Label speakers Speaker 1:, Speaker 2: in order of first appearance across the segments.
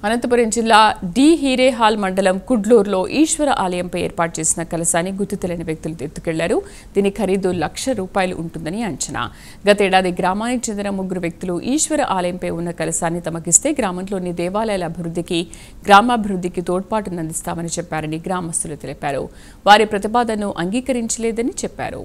Speaker 1: అనంతపురం జిల్లా డి హీరేహాల్ మండలం కుడ్లూరులో ఈశ్వర ఆలయంపై ఏర్పాటు చేసిన కలశాన్ని గుర్తు తెలియని వ్యక్తులు ఎత్తుకెళ్లారు. దీని ఖరీదు ₹1,00,000 ఉంటుందని అంచనా. గతేడాది గ్రామానికి చెందిన 3 వ్యక్తులు ఈశ్వర ఆలయంపై ఉన్న కలశాన్ని తమకిస్తే గ్రామంలోని దేవాలయాల అభివృద్ధికి, గ్రామాభివృద్ధికి తోడ్పాటునందిస్తామని చెప్పారని గ్రామస్తులు తెలిపారు. వారి ప్రతిపాదనను అంగీకరించలేదని చెప్పారు.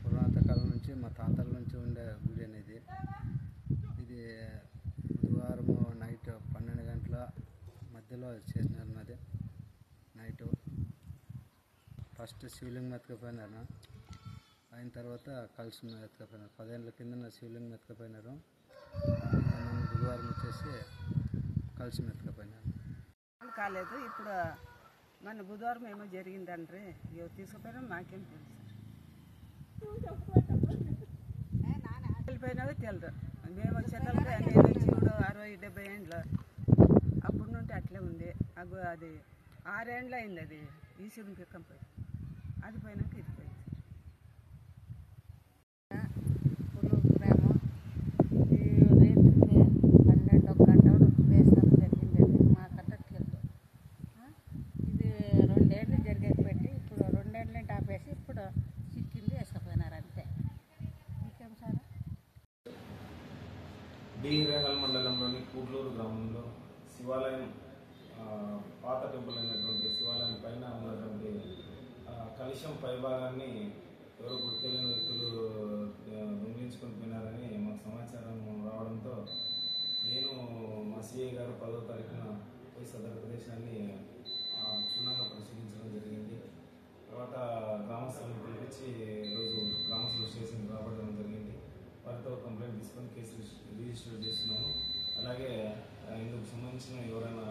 Speaker 2: పురాతకాలం నుంచి మా తాతల నుంచి ఉండే గుడి అనేది ఇది బుధవారం నైట్ 12 గంటల మధ్యలో చేసినారు. అది నైట్ ఫస్ట్ శివలింగం ఎత్తుకపోయినారు. అయిన తర్వాత కలుసు ఎత్తుకపోయినారు. 10 ఏళ్ళ కింద శివలింగం ఎత్తుకపోయినారు. బుధవారం వచ్చేసి కలుసు ఎత్తుకపోయినారు.
Speaker 3: కాలేదు. ఇప్పుడు మన బుధవారం ఏమో జరిగిందండ్రి. ఎవరు తీసుకుపోయినా మాకేం తెలుసు. వెళ్ళిపోయినావో తెలియదు. మేము వచ్చేటప్పుడు నేను శివుడు 60-70 ఏండ్లు అప్పుడు నుండి అట్లే ఉంది. అది 6 ఏండ్లు అయింది. అది ఈశ్వరుని పిక్కం పోయి అది పోయినాక ఇది పోయింది.
Speaker 4: గ్రామం రేపుకి 12 గంటలు వేస్తాం జరిగింది. మా కట్టకి ఇది 2 ఏళ్ళు జరిగేది పెట్టి ఇప్పుడు 2 ఏళ్ళని ఆపేసి ఇప్పుడు చిక్కింది వేసుకుపోయినారు అంతే. ఇంకేం సార్?
Speaker 5: డి హీరేహాల్ మండలంలోని కుడ్లూరు గ్రామంలో శివాలయం పాత టెంపుల్ అయినటువంటి శివాలయం పైన ఉన్నటువంటి కలశం పైభాగాన్ని ఎవరు గుర్తులేని వ్యక్తులు దొంగిలించుకొని పోయినారని మాకు సమాచారం రావడంతో నేను మా సిఐ గారు 10వ తారీఖున పోయి సదరు ప్రదేశాన్ని క్షుణ్ణంగా పరిశీలించడం జరిగింది. తర్వాత గ్రామస్తులను పిలిపించి ఈరోజు గ్రామస్తుల స్టేషన్ రావడం జరిగింది. వారితో కంప్లైంట్ తీసుకొని కేసు రిజిస్టర్ చేస్తున్నాము. అలాగే ఇందుకు సంబంధించిన ఎవరైనా